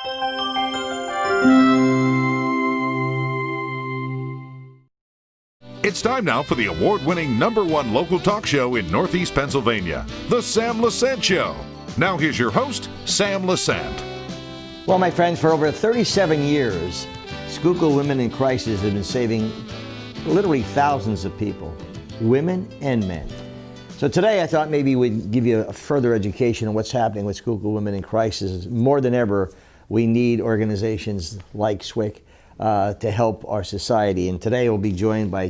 It's time now for the award-winning #1 local talk show in Northeast Pennsylvania, The Sam Lesante Show. Now here's your host, Sam Lesante. Well, my friends, for over 37 years, Schuylkill Women in Crisis have been saving literally thousands of people, women and men. So today I thought maybe we'd give you a further education on what's happening with Schuylkill Women in Crisis. More than ever, we need organizations like SWIC to help our society. And today we'll be joined by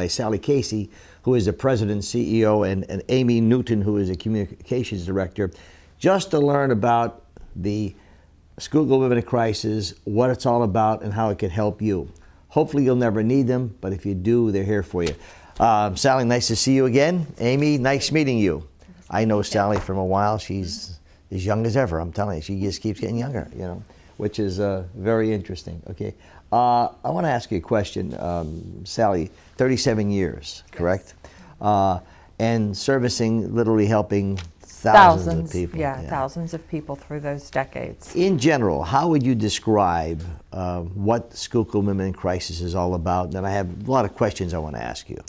Sally Casey, who is the president and CEO, and Amy Newton, who is a communications director, just to learn about the Schuylkill Women in Crisis, what it's all about, and how it could help you. Hopefully you'll never need them, but if you do, they're here for you. Sally, nice to see you again. Amy, nice meeting you. I know Sally from a while. She's as young as ever, I'm telling you. She just keeps getting younger, you know, which is very interesting. Okay, I want to ask you a question, Sally. 37 years, correct? And servicing, literally helping thousands of people. Yeah, thousands of people through those decades. In general, how would you describe what Schuylkill Women in Crisis is all about? And I have a lot of questions I want to ask you.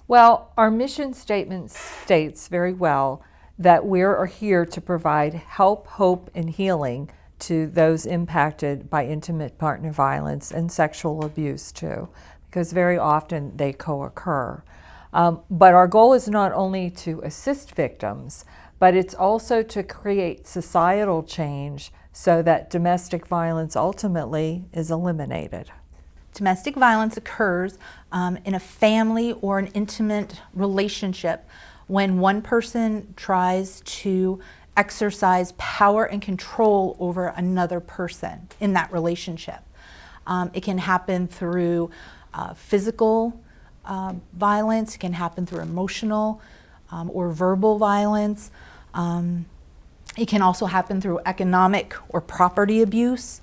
Well, our mission statement states very well that we are here to provide help, hope, and healing to those impacted by intimate partner violence and sexual abuse too, because very often they co-occur. But our goal is not only to assist victims, but it's also to create societal change so that domestic violence ultimately is eliminated. Domestic violence occurs in a family or an intimate relationship when one person tries to exercise power and control over another person in that relationship. It can happen through physical violence, it can happen through emotional or verbal violence. It can also happen through economic or property abuse,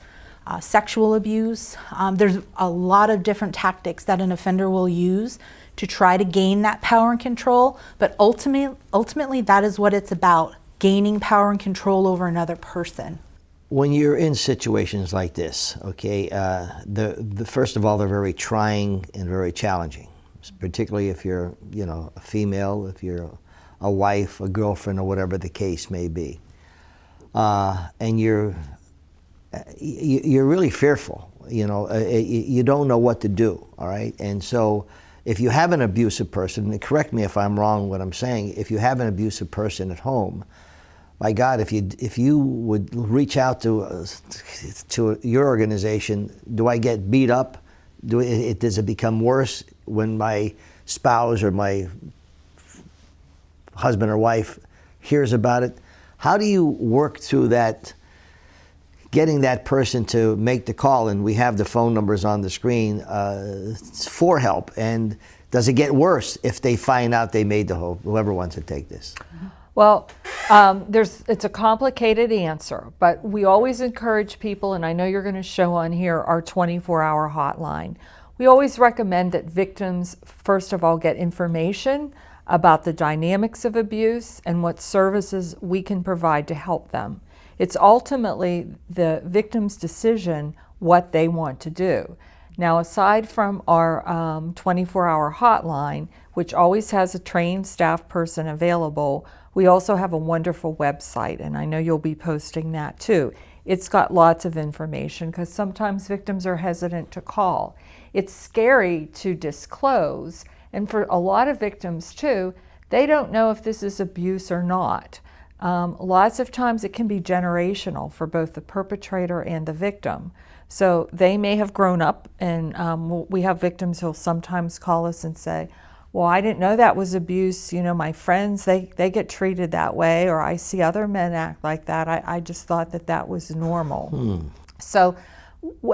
sexual abuse. There's a lot of different tactics that an offender will use to try to gain that power and control, but ultimately that is what it's about, gaining power and control over another person. When you're in situations like this, okay, first of all, they're very trying and very challenging, particularly if you're, you know, a female, if you're a wife, a girlfriend, or whatever the case may be, and you're really fearful. You know, you don't know what to do. All right, and so if you have an abusive person, and correct me if I'm wrong what I'm saying, if you have an abusive person at home, my God, if you would reach out to your organization, do I get beat up? Does it become worse when my spouse or my husband or wife hears about it? How do you work through that, getting that person to make the call? And we have the phone numbers on the screen for help. And does it get worse if they find out they made the whoever wants to take this? Well, it's a complicated answer, but we always encourage people, and I know you're going to show on here our 24-hour hotline. We always recommend that victims, first of all, get information about the dynamics of abuse and what services we can provide to help them. It's ultimately the victim's decision what they want to do. Now, aside from our 24-hour hotline, which always has a trained staff person available, we also have a wonderful website, and I know you'll be posting that too. It's got lots of information because sometimes victims are hesitant to call. It's scary to disclose, and for a lot of victims too, they don't know if this is abuse or not. Lots of times it can be generational for both the perpetrator and the victim. So they may have grown up, and we have victims who'll sometimes call us and say, well, I didn't know that was abuse. You know, my friends, they get treated that way, or I see other men act like that. I just thought that was normal. So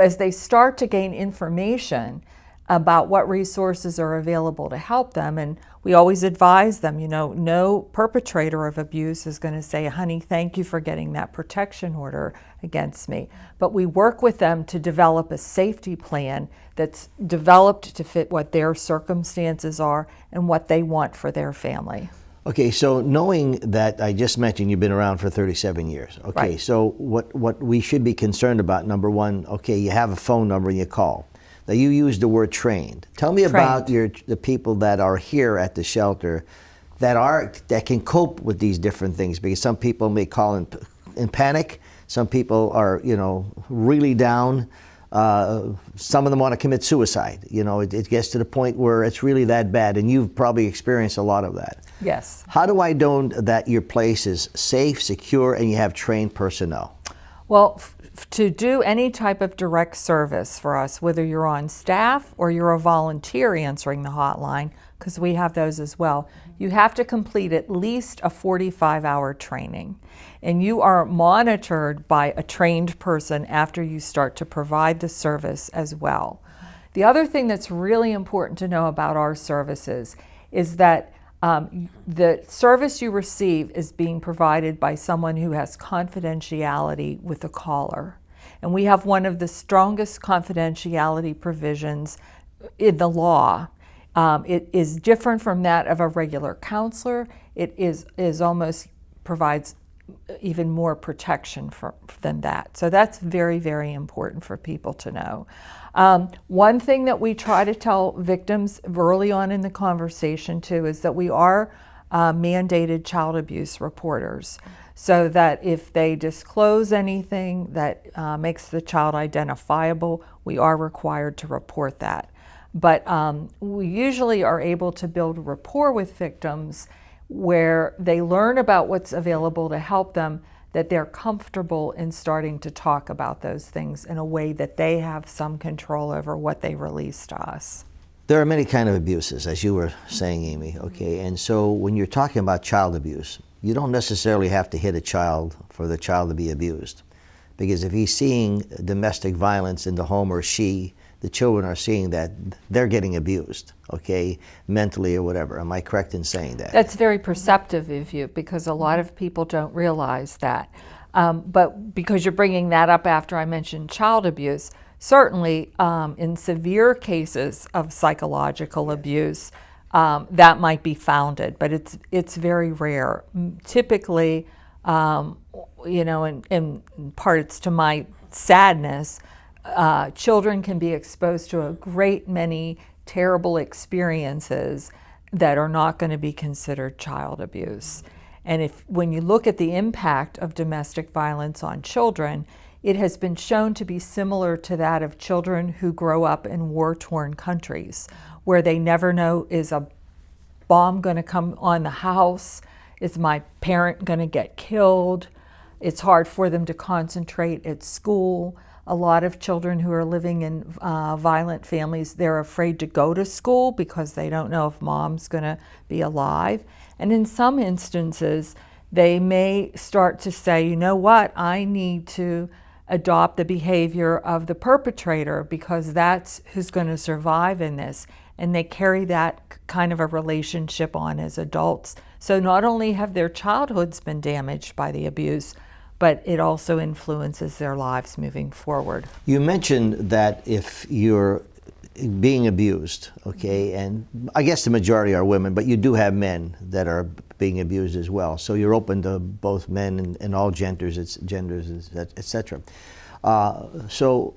as they start to gain information about what resources are available to help them, and we always advise them, you know, no perpetrator of abuse is going to say, honey, thank you for getting that protection order against me. But we work with them to develop a safety plan that's developed to fit what their circumstances are and what they want for their family. Okay, so knowing that I just mentioned you've been around for 37 years. Okay, Right. so what we should be concerned about, number one, okay, you have a phone number and you call. Now you used the word trained. Tell me about the people that are here at the shelter that can cope with these different things, because some people may call in panic. Some people are, really down. Some of them want to commit suicide. It gets to the point where it's really that bad, and you've probably experienced a lot of that. Yes. How do I know that your place is safe, secure, and you have trained personnel? Well, to do any type of direct service for us, whether you're on staff or you're a volunteer answering the hotline, because we have those as well, you have to complete at least a 45-hour training. And you are monitored by a trained person after you start to provide the service as well. The other thing that's really important to know about our services is that the service you receive is being provided by someone who has confidentiality with the caller. And we have one of the strongest confidentiality provisions in the law. It is different from that of a regular counselor. It is almost provides even more protection than that. So that's very, very important for people to know. One thing that we try to tell victims early on in the conversation too is that we are mandated child abuse reporters, so that if they disclose anything that makes the child identifiable, we are required to report that. But we usually are able to build rapport with victims where they learn about what's available to help them, that they're comfortable in starting to talk about those things in a way that they have some control over what they release to us. There are many kinds of abuses, as you were saying, Amy, okay? And so when you're talking about child abuse, you don't necessarily have to hit a child for the child to be abused. Because if he's seeing domestic violence in the home, or the children are seeing that, they're getting abused, okay, mentally or whatever. Am I correct in saying that? That's very perceptive of you, because a lot of people don't realize that. But because you're bringing that up after I mentioned child abuse, certainly in severe cases of psychological abuse, that might be founded, but it's very rare. Typically, in part it's to my sadness, children can be exposed to a great many terrible experiences that are not going to be considered child abuse. And when you look at the impact of domestic violence on children, it has been shown to be similar to that of children who grow up in war-torn countries, where they never know, is a bomb going to come on the house? Is my parent going to get killed? It's hard for them to concentrate at school. A lot of children who are living in violent families, they're afraid to go to school because they don't know if mom's going to be alive. And in some instances, they may start to say, you know what, I need to adopt the behavior of the perpetrator because that's who's going to survive in this. And they carry that kind of a relationship on as adults. So not only have their childhoods been damaged by the abuse, but it also influences their lives moving forward. You mentioned that if you're being abused, okay, and I guess the majority are women, but you do have men that are being abused as well. So you're open to both men and all genders, etc. So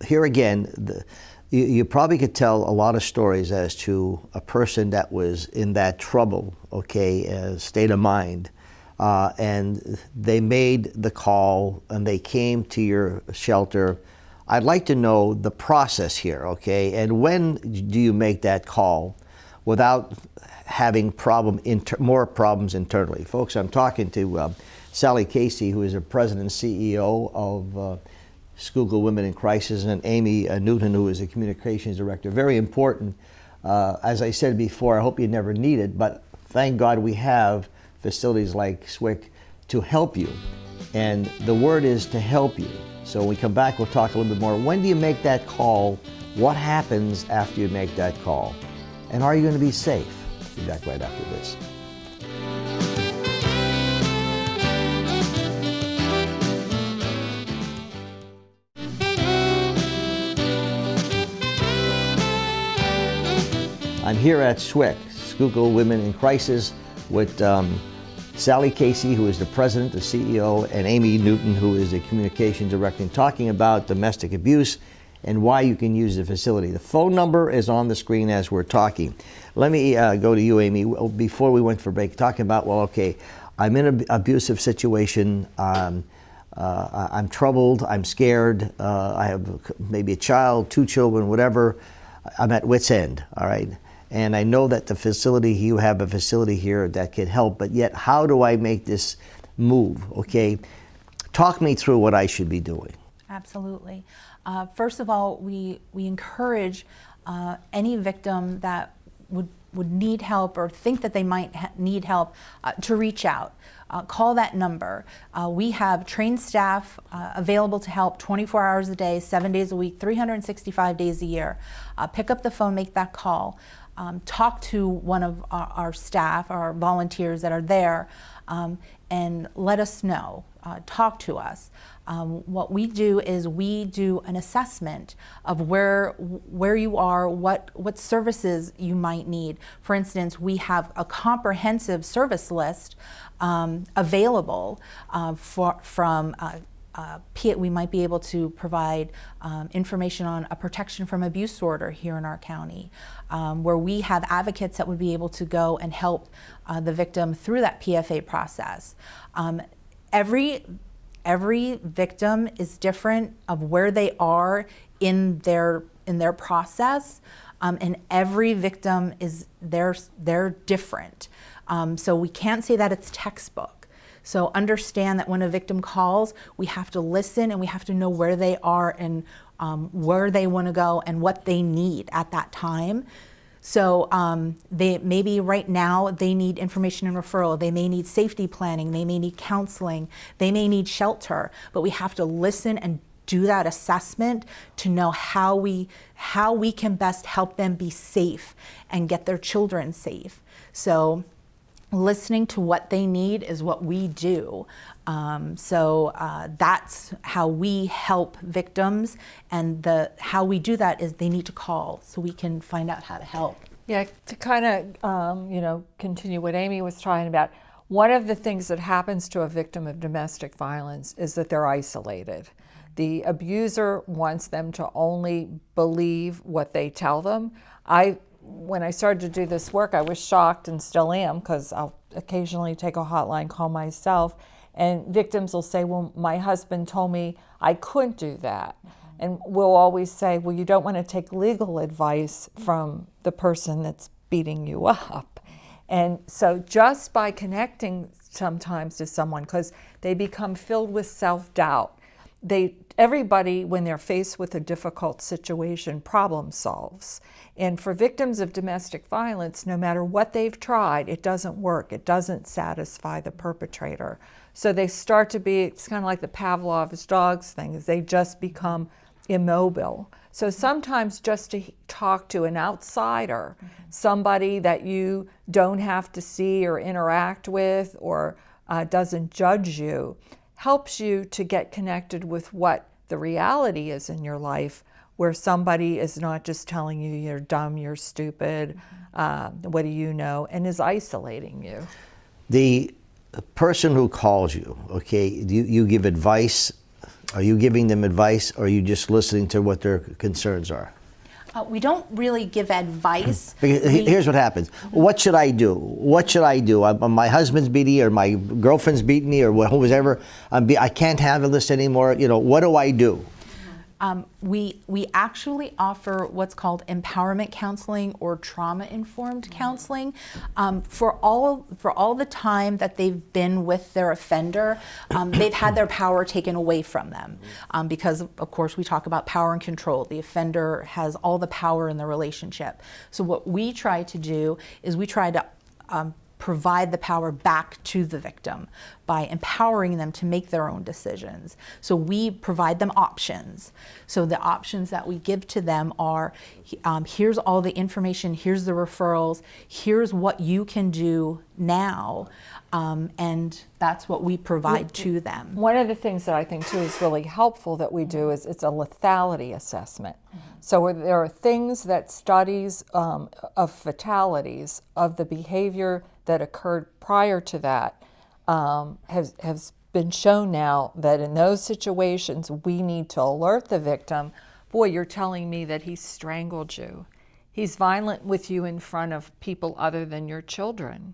here again, you probably could tell a lot of stories as to a person that was in that trouble, okay, state of mind, and they made the call and they came to your shelter. I'd like to know the process here, okay, and when do you make that call without having more problems internally? Folks, I'm talking to Sally Casey, who is the president and CEO of Schuylkill Women in Crisis, and Amy Newton, who is the communications director. Very important. As I said before, I hope you never need it, but thank God we have facilities like SWIC to help you. And the word is to help you. So when we come back, we'll talk a little bit more. When do you make that call? What happens after you make that call? And are you going to be safe? We'll be back right after this. I'm here at SWIC, Schuylkill Women in Crisis, with Sally Casey, who is the president, the CEO, and Amy Newton, who is the communication director, talking about domestic abuse and why you can use the facility. The phone number is on the screen as we're talking. Let me go to you, Amy. Before we went for break, talking about, well, okay, I'm in an abusive situation. I'm troubled. I'm scared. I have maybe a child, 2 children, whatever. I'm at wit's end, all right? And I know that the facility, you have a facility here that can help, but yet how do I make this move, okay? Talk me through what I should be doing. Absolutely. First of all, we encourage any victim that would need help or think that they might need help to reach out. Call that number. We have trained staff available to help 24 hours a day, 7 days a week, 365 days a year. Pick up the phone, make that call. Talk to one of our staff, our volunteers that are there, and let us know. Talk to us. What we do is we do an assessment of where you are, what services you might need. For instance, we have a comprehensive service list available we might be able to provide information on a protection from abuse order here in our county, where we have advocates that would be able to go and help the victim through that PFA process. Every victim is different of where they are in their process, and every victim is they're different. So we can't say that it's textbook. So understand that when a victim calls, we have to listen and we have to know where they are and where they want to go and what they need at that time. So maybe right now they need information and referral. They may need safety planning. They may need counseling. They may need shelter. But we have to listen and do that assessment to know how we can best help them be safe and get their children safe. So listening to what they need is what we do. That's how we help victims, and how we do that is they need to call so we can find out how to help. Yeah, to kind of continue what Amy was talking about, one of the things that happens to a victim of domestic violence is that they're isolated. The abuser wants them to only believe what they tell them. When I started to do this work, I was shocked and still am, because I'll occasionally take a hotline call myself, and victims will say, well, my husband told me I couldn't do that. And we'll always say, well, you don't want to take legal advice from the person that's beating you up. And so just by connecting sometimes to someone, because they become filled with self-doubt, everybody, when they're faced with a difficult situation, problem solves. And for victims of domestic violence, no matter what they've tried, it doesn't work. It doesn't satisfy the perpetrator. So they start to be, it's kind of like the Pavlov's dogs thing, is they just become immobile. So sometimes just to talk to an outsider, somebody that you don't have to see or interact with or doesn't judge you, helps you to get connected with what the reality is in your life, where somebody is not just telling you you're dumb, you're stupid, what do you know, and is isolating you. The person who calls you, okay, do you give advice? Are you giving them advice, or are you just listening to what their concerns are? We don't really give advice. Here's what happens. What should I do? What should I do? My husband's beating me, or my girlfriend's beating me, or whoever. I can't handle this anymore. What do I do? We actually offer what's called empowerment counseling or trauma-informed counseling. For all the time that they've been with their offender, they've had their power taken away from them, because of course we talk about power and control. The offender has all the power in the relationship. So what we try to do is we try to provide the power back to the victim by empowering them to make their own decisions. So we provide them options. So the options that we give to them are, here's all the information, here's the referrals, here's what you can do now, and that's what we provide to them. One of the things that I think too is really helpful that we do is it's a lethality assessment. So there are things that studies of fatalities, of the behavior that occurred prior to that has been shown now that in those situations we need to alert the victim. Boy, you're telling me that he strangled you. He's violent with you in front of people other than your children.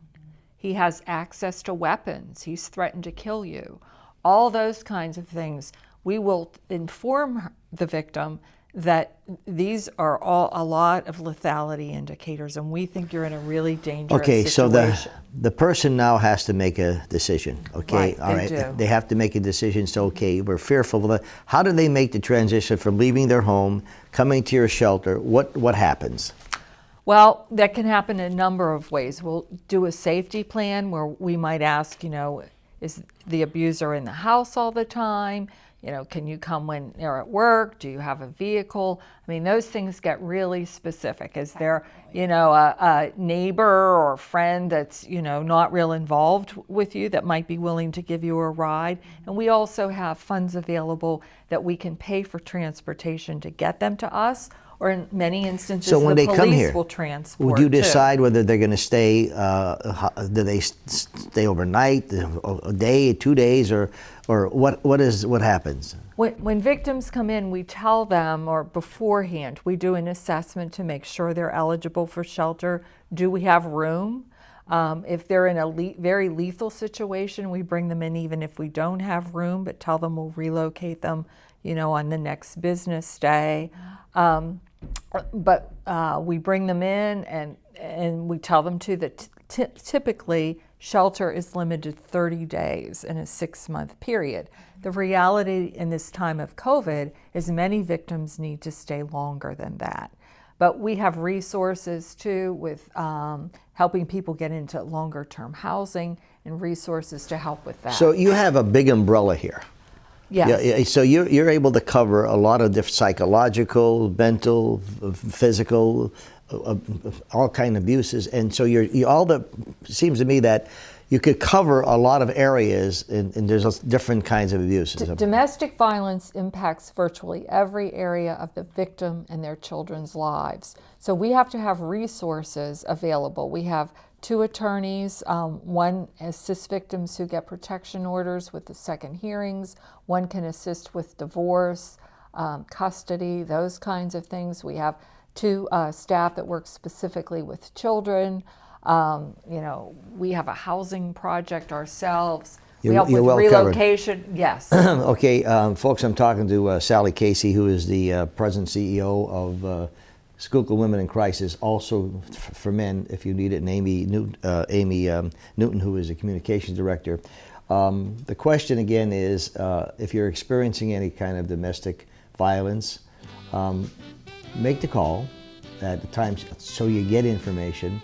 He has access to weapons. He's threatened to kill you. All those kinds of things. We will inform the victim that these are all a lot of lethality indicators, and we think you're in a really dangerous situation. So the person now has to make a decision. Okay, Right, all they right. do. They have to make a decision. So okay, we're fearful of that. How do they make the transition from leaving their home, coming to your shelter? What happens? Well, that can happen in a number of ways. We'll do a safety plan where we might ask, is the abuser in the house all the time? Can you come when they're at work? Do you have a vehicle? I mean, those things get really specific. Is there, a neighbor or a friend that's, not real involved with you that might be willing to give you a ride? And we also have funds available that we can pay for transportation to get them to us, or in many instances, So when the they come police here, will transport would you too. decide whether they're going to stay? Do they stay overnight, a day, 2 days, or what happens? When victims come in, we tell them, or beforehand, we do an assessment to make sure they're eligible for shelter. Do we have room? If they're in a very lethal situation, we bring them in even if we don't have room, but tell them we'll relocate them, on the next business day. But we bring them in and we tell them too that typically shelter is limited to 30 days in a 6-month period. The reality in this time of COVID is many victims need to stay longer than that. But we have resources too with helping people get into longer term housing and resources to help with that. So you have a big umbrella here. Yes. Yeah, so you're able to cover a lot of different psychological, mental, physical, all kind of abuses, and so seems to me that you could cover a lot of areas, and there's different kinds of abuses. Domestic violence impacts virtually every area of the victim and their children's lives. So we have to have resources available. We have 2 attorneys. One assists victims who get protection orders with the second hearings. One can assist with divorce, custody, those kinds of things. We have 2 staff that work specifically with children. We have a housing project ourselves. We help with well relocation. Covered. Yes. Okay, folks, I'm talking to Sally Casey, who is the president CEO of Schuylkill Women in Crisis, also for men, if you need it, and Amy Newton, who is the communications director. The question again is, if you're experiencing any kind of domestic violence, make the call at the time so you get information,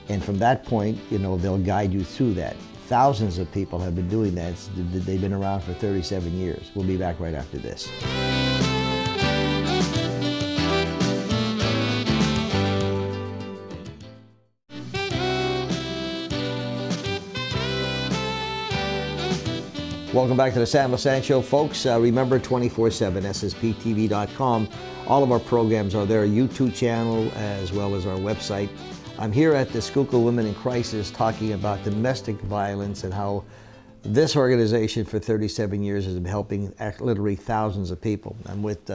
and from that point, they'll guide you through that. Thousands of people have been doing that. They've been around for 37 years. We'll be back right after this. Welcome back to the Sam Lesante Show, folks. Remember 24/7, ssptv.com. All of our programs are there, YouTube channel as well as our website. I'm here at the Schuylkill Women in Crisis talking about domestic violence and how this organization for 37 years has been helping literally thousands of people. I'm with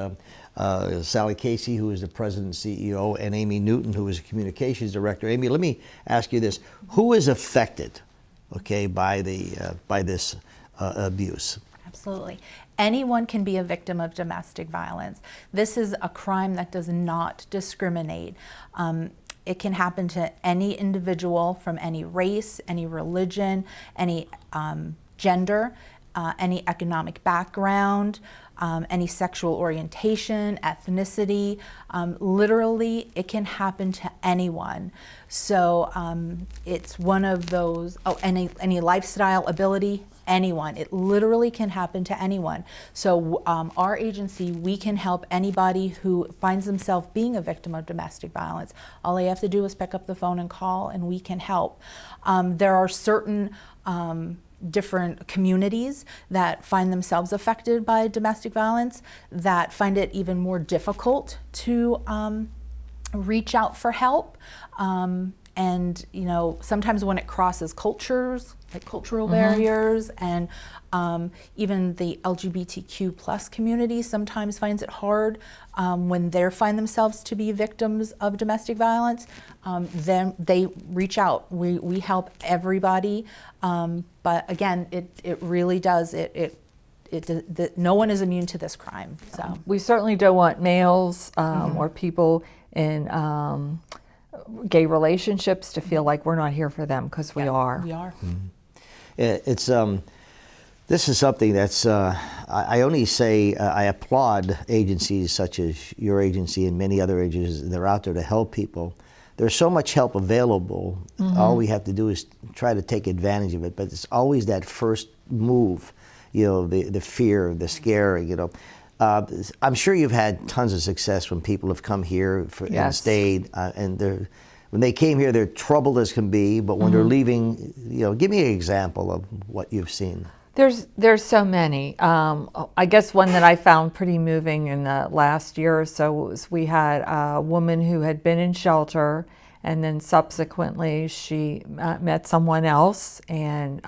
Sally Casey, who is the president and CEO, and Amy Newton, who is a communications director. Amy, let me ask you this. Who is affected, by this abuse? Absolutely. Anyone can be a victim of domestic violence. This is a crime that does not discriminate. It can happen to any individual from any race, any religion, any gender, any economic background, any sexual orientation, ethnicity. Literally, it can happen to anyone. So it's one of those, any lifestyle ability, anyone. It literally can happen to anyone. So our agency, we can help anybody who finds themselves being a victim of domestic violence. All they have to do is pick up the phone and call, and we can help. There are certain different communities that find themselves affected by domestic violence that find it even more difficult to reach out for help. And sometimes when it crosses cultures, like cultural barriers, and even the LGBTQ plus community sometimes finds it hard when they find themselves to be victims of domestic violence, then they reach out. We help everybody, but again, it really does, no one is immune to this crime. So We certainly don't want males or people in gay relationships to feel like we're not here for them, because we are. We are. It's this is something that's I only say I applaud agencies such as your agency and many other agencies that are out there to help people. There's so much help available. All we have to do is try to take advantage of it. But it's always that first move, the fear, the scare. I'm sure you've had tons of success when people have come here and stayed, and when they came here, they're troubled as can be. But when they're leaving, give me an example of what you've seen. There's so many. I guess one that I found pretty moving in the last year or so was we had a woman who had been in shelter, and then subsequently she met someone else and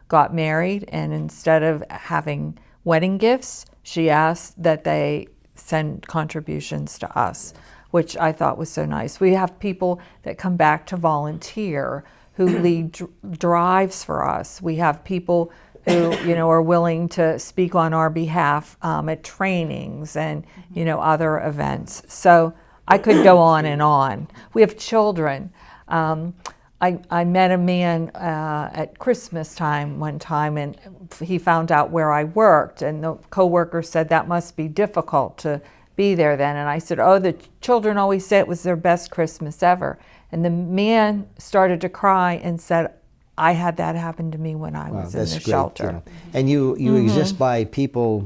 got married. And instead of having wedding gifts, she asked that they send contributions to us, which I thought was so nice. We have people that come back to volunteer who lead drives for us. We have people who are willing to speak on our behalf at trainings and other events. So I could go on and on. We have children. I met a man at Christmas time one time, and he found out where I worked, and the coworker said that must be difficult to be there then. And I said, oh, the children always say it was their best Christmas ever. And the man started to cry and said, I had that happen to me when I was in the shelter. And you exist by people,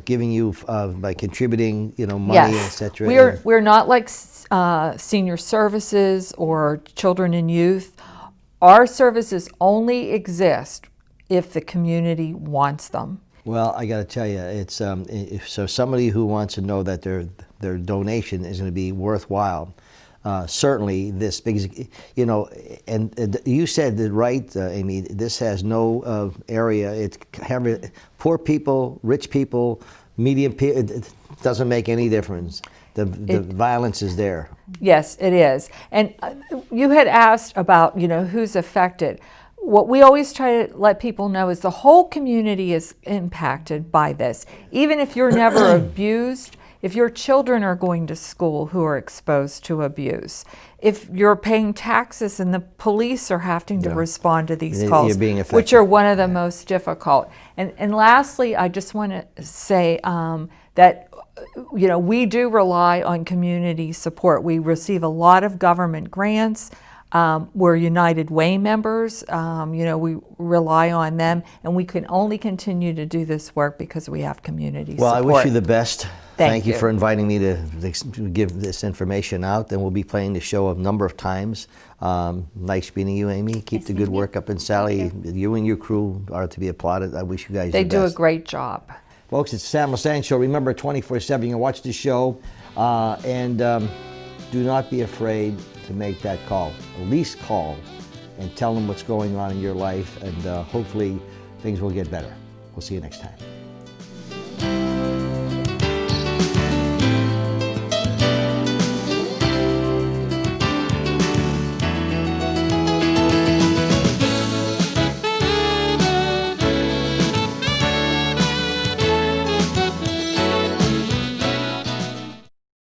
giving you, by contributing, money, etc. We're not like senior services or children and youth. Our services only exist if the community wants them. Well, I got to tell you, it's so somebody who wants to know that their donation is going to be worthwhile. Certainly, this because and you said it right, Amy. This has no area. It's poor people, rich people, medium people. It doesn't make any difference. The violence is there. Yes, it is. And you had asked about who's affected. What we always try to let people know is the whole community is impacted by this. Even if you're never abused, if your children are going to school who are exposed to abuse, if you're paying taxes and the police are having to respond to these calls, which are one of the most difficult. And lastly, I just want to say that we do rely on community support. We receive a lot of government grants. We're United Way members. We rely on them, and we can only continue to do this work because we have community support. Well, I wish you the best. Thank you for inviting me to give this information out, and we'll be playing the show a number of times. Nice meeting you, Amy. Keep the good work up. And Sally, you and your crew are to be applauded. I wish you guys the best. They do a great job. Folks, it's the Sam Lesante Show. Remember, 24/7, you can watch the show, and do not be afraid to make that call. At least call and tell them what's going on in your life, and hopefully things will get better. We'll see you next time.